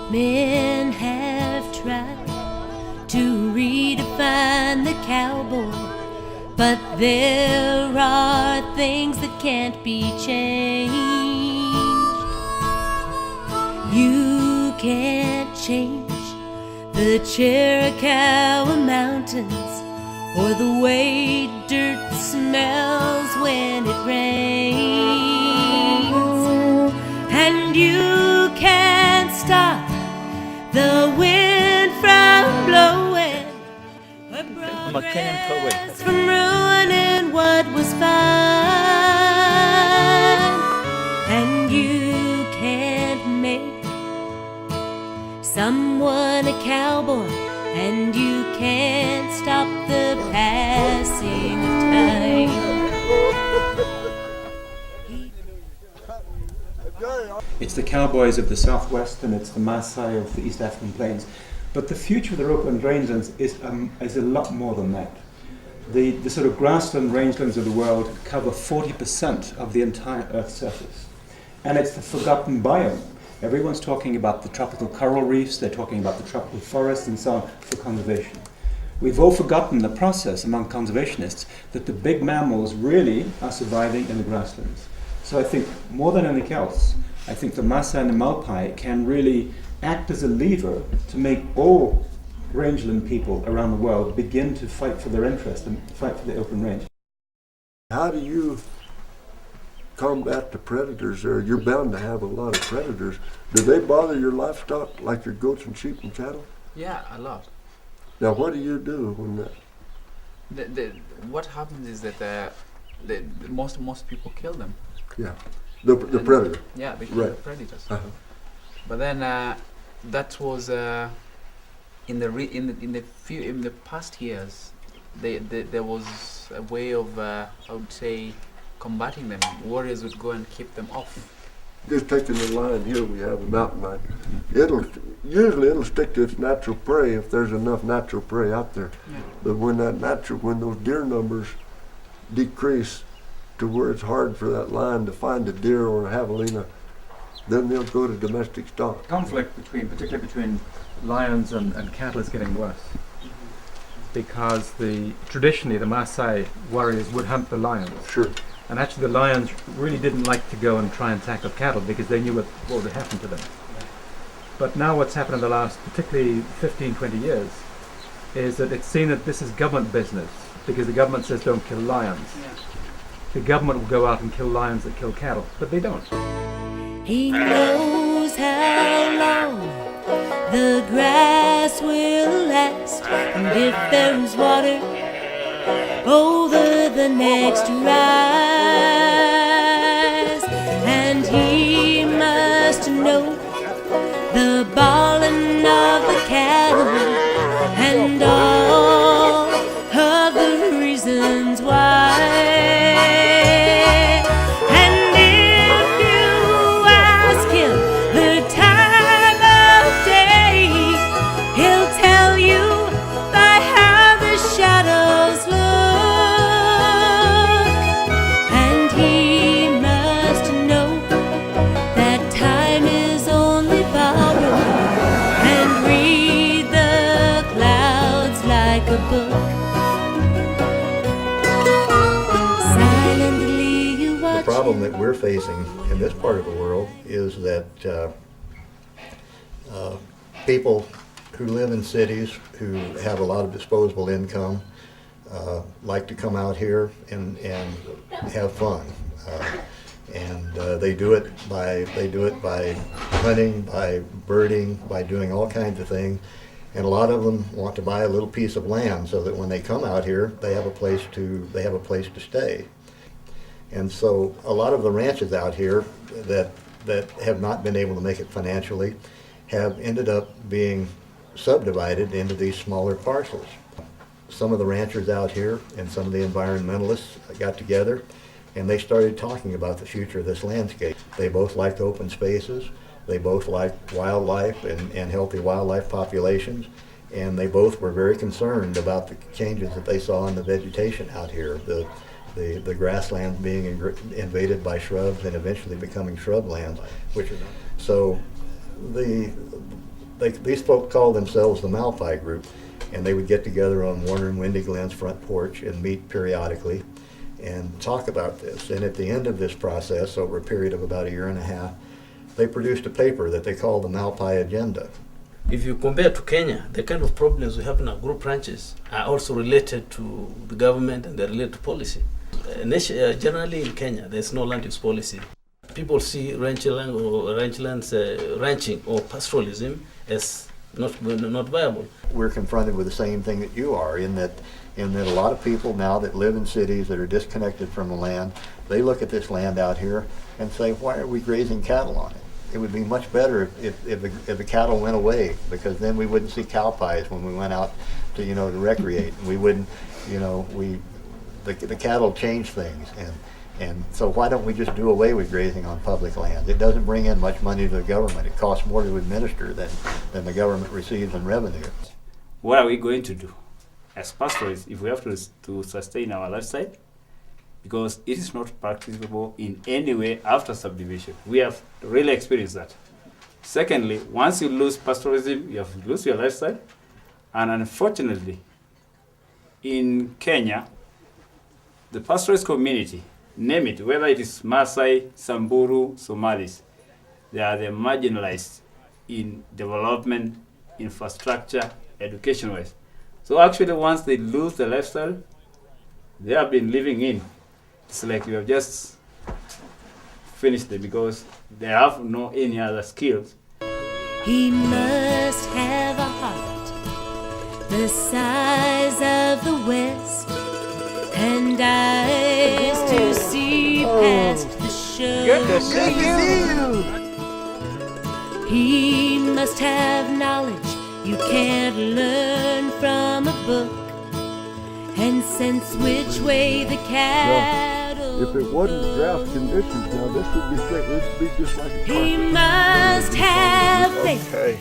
Men have tried to redefine the cowboy, but there are things that can't be changed. You can't change the Chiricahua Mountains or the way dirt smells when it rains. And you can't stop the wind from blowing or progress from ruining what was fine. And you can't make someone a cowboy, and you can't stop the passing of time. It's the cowboys of the southwest and it's the Maasai of the East African plains. But the future of the Ropeland rangelands is a lot more than that. The sort of grassland rangelands of the world cover 40% of the entire Earth's surface. And it's the forgotten biome. Everyone's talking about the tropical coral reefs, they're talking about the tropical forests and so on for conservation. We've all forgotten the process among conservationists that the big mammals really are surviving in the grasslands. So I think more than anything else, I think the Maasai and the Malpai can really act as a lever to make all rangeland people around the world begin to fight for their interest and fight for the open range. How do you combat the predators there? You're bound to have a lot of predators. Do they bother your livestock like your goats and sheep and cattle? Yeah, a lot. Now what do you do when that? What happens is that most people kill them. Yeah, the predator. Yeah, they kill Right. the predators. Uh-huh. But then that was in the past years. There was a way of I would say combating them. Warriors would go and keep them off. Just taking the line here, we have a mountain lion. It'll stick to its natural prey if there's enough natural prey out there. Yeah. But when those deer numbers decrease to where it's hard for that lion to find a deer or a javelina, then they'll go to domestic stock. Conflict particularly between lions and cattle is getting worse because traditionally the Maasai warriors would hunt the lions. Sure. And actually the lions really didn't like to go and try and tackle cattle because they knew what would happen to them. But now what's happened in the last particularly 15, 20 years is that it's seen that this is government business because the government says don't kill lions. Yeah. The government will go out and kill lions that kill cattle, but they don't. He knows how long the grass will last, and if there's water over the next rise. And he must know the bawling of the cattle and all of the reasons why. The problem that we're facing in this part of the world is that people who live in cities who have a lot of disposable income like to come out here and have fun. They do it by hunting, by birding, by doing all kinds of things. And a lot of them want to buy a little piece of land so that when they come out here, they have a place to stay. And so a lot of the ranches out here that have not been able to make it financially have ended up being subdivided into these smaller parcels. Some of the ranchers out here and some of the environmentalists got together and they started talking about the future of this landscape. They both liked open spaces, they both liked wildlife and healthy wildlife populations, and they both were very concerned about the changes that they saw in the vegetation out here. the grasslands being invaded by shrubs and eventually becoming shrublands, which are so these folks call themselves the Malpai group, and they would get together on Warner and Windy Glen's front porch and meet periodically and talk about this. And at the end of this process, over a period of about a year and a half, they produced a paper that they called the Malpai Agenda. If you compare to Kenya, the kind of problems we have in our group ranches are also related to the government and the related policy. Generally in Kenya, there's no land use policy. People see ranching or pastoralism as not viable. We're confronted with the same thing that you are, in that a lot of people now that live in cities that are disconnected from the land, they look at this land out here and say, why are we grazing cattle on it? It would be much better if the cattle went away, because then we wouldn't see cow pies when we went out to recreate. We wouldn't, the cattle change things, and so why don't we just do away with grazing on public land? It doesn't bring in much money to the government. It costs more to administer than the government receives in revenue. What are we going to do as pastoralists if we have to sustain our lifestyle? Because it is not practicable in any way after subdivision. We have really experienced that. Secondly, once you lose pastoralism, you have to lose your lifestyle. And unfortunately, in Kenya, the pastoralist community, name it, whether it is Maasai, Samburu, Somalis, they are the marginalized in development, infrastructure, education-wise. So actually, once they lose the lifestyle they have been living in, it's like you have just finished it, because they have no any other skills. He must have a heart the size of the West, and eyes to see past the show. He must have knowledge you can't learn from a book, and sense which way the cattle If it wasn't drought conditions now, this would be thick. This would be just like a He carpet. must have faith Okay,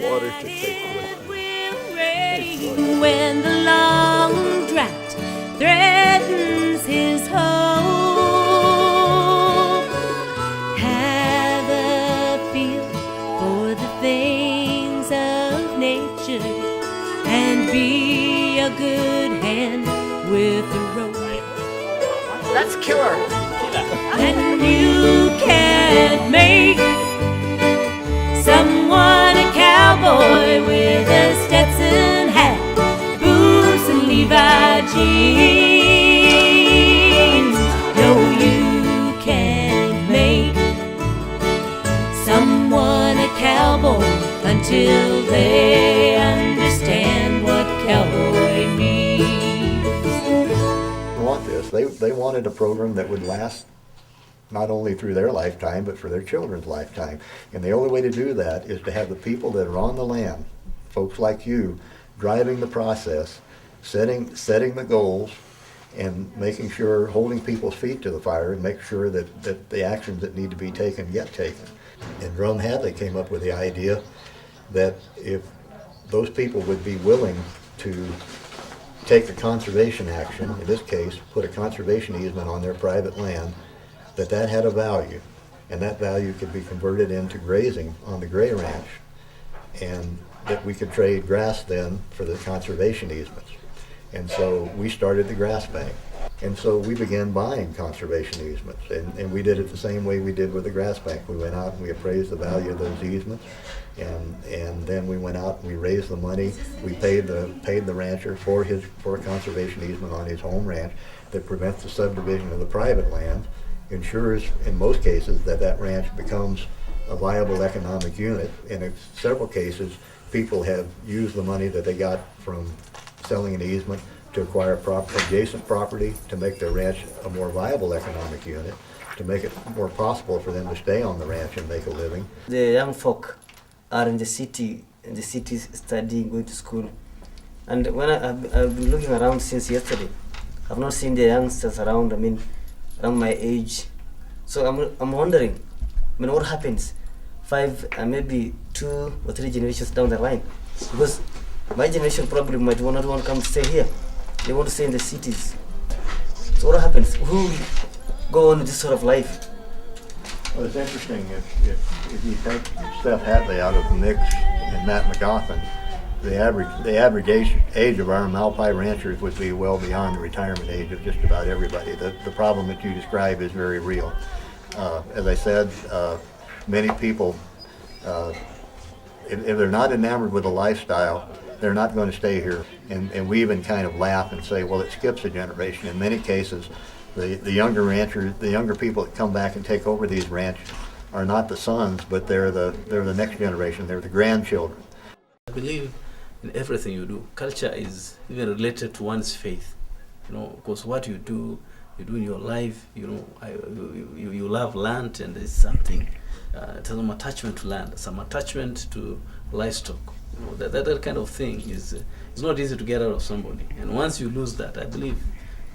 water that to take it with will rain when the long drought threatens his hope. Have a feel for the things of nature, and be a good hand with the rope. That's killer. And you can't make someone a cowboy with a Stetson hat, boots and Levi jeans. No, you can't make someone a cowboy until they understand what cowboy means. Want this. They wanted a program that would last not only through their lifetime, but for their children's lifetime. And the only way to do that is to have the people that are on the land, folks like you, driving the process, setting the goals, and making sure, holding people's feet to the fire, and make sure that the actions that need to be taken get taken. In Drum Hat, they came up with the idea that if those people would be willing to take a conservation action, in this case, put a conservation easement on their private land, that had a value, and that value could be converted into grazing on the Gray Ranch, and that we could trade grass then for the conservation easements. And so we started the grass bank. And so we began buying conservation easements, and we did it the same way we did with the grass bank. We went out and we appraised the value of those easements, and then we went out and we raised the money. We paid the rancher for a conservation easement on his home ranch that prevents the subdivision of the private land, ensures in most cases that ranch becomes a viable economic unit. And in several cases, people have used the money that they got from selling an easement to acquire adjacent property to make their ranch a more viable economic unit, to make it more possible for them to stay on the ranch and make a living. The young folk are in the cities studying, going to school. And when I've been looking around since yesterday, I've not seen the youngsters around, around my age. So I'm wondering, what happens 5, maybe 2 or 3 generations down the line? Because my generation probably might not want to come stay here. They want to stay in the cities. So what happens? Who go on with this sort of life? Well, it's interesting, if you take Steph Hatley out of the mix and Matt McGoffin, the average age of our Malpai ranchers would be well beyond the retirement age of just about everybody. The problem that you describe is very real. As I said, many people, if they're not enamored with the lifestyle, they're not going to stay here. And we even kind of laugh and say, well, it skips a generation. In many cases, the younger ranchers, the younger people that come back and take over these ranches are not the sons, but they're the next generation. They're the grandchildren. I believe in everything you do. Culture is even related to one's faith, because what you do in your life, you love land, and there's something, some attachment to land, some attachment to livestock. That kind of thing is it's not easy to get out of somebody. And once you lose that, I believe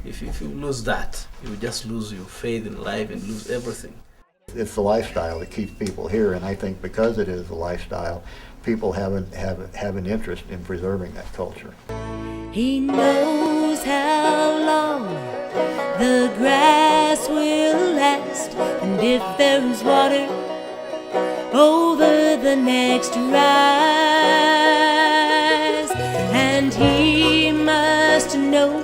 if you lose that, you just lose your faith in life and lose everything. It's the lifestyle that keeps people here, and I think because it is a lifestyle, people have an interest in preserving that culture. He knows how long the grass will last, and if there's water over the next rise, and he must know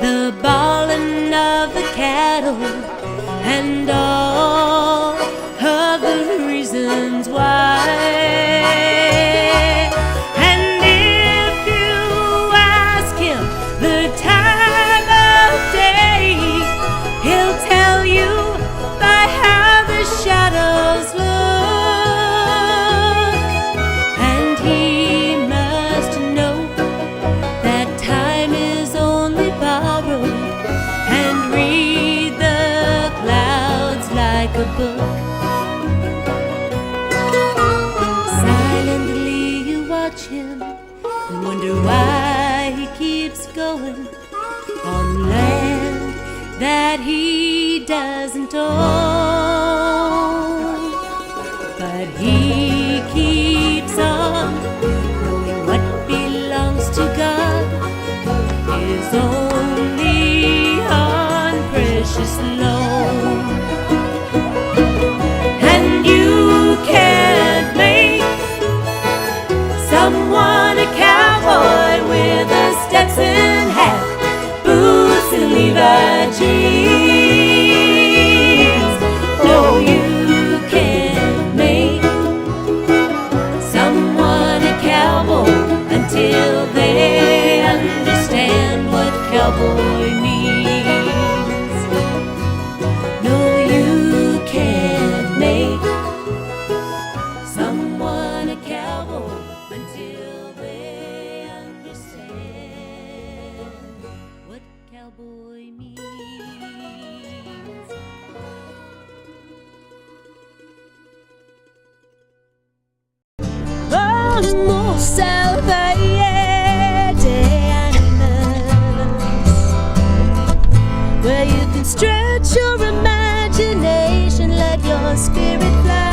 the bawling of the cattle and all of the reasons why. And if you ask him the time of day, he'll tell you by how the shadows look. And he must know that time is only borrowed, and read the clouds like a book. Silently you watch him and wonder why he keeps going on land that he doesn't own. But he keeps on knowing what belongs to God is only on precious loan. And you can't make someone a cowboy with a Stetson hat, boots and Levi jeans. No, you can't make someone a cowboy until they understand what cowboy means. No, you can't make someone a cowboy until they understand what cowboy means. Vamos salvaje de animals, where you can stretch your imagination, let your spirit fly.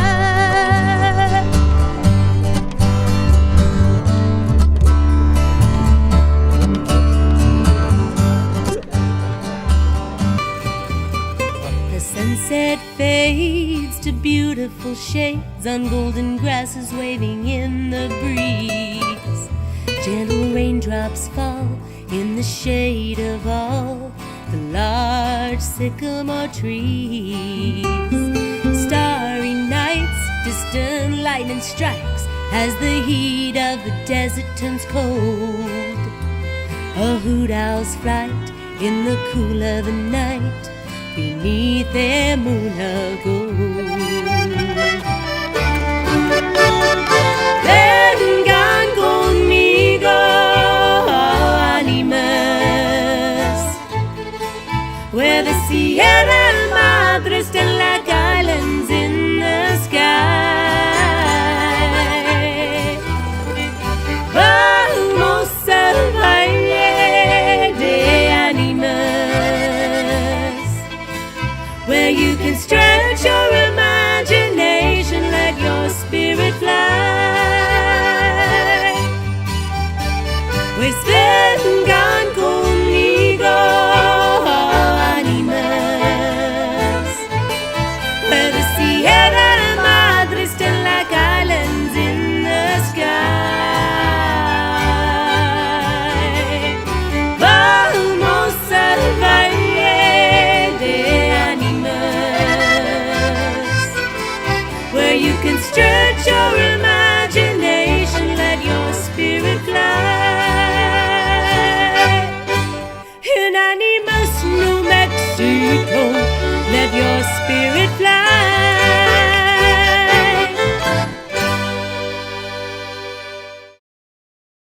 The sunset fades to beautiful shades on golden grasses waving in the breeze. Gentle raindrops fall in the shade of all the large sycamore trees. Starry nights, distant lightning strikes as the heat of the desert turns cold. A hoot owl's flight in the cool of the night beneath their moon of gold. Vengan conmigo, ánimas, where the Sierra Madre still like islands in the sky. Vamos salvaje de animas, where you can stretch your imagination, let your spirit fly. Pues vengan conmigo, stretch your imagination, let your spirit fly. In Animas, New Mexico, let your spirit fly.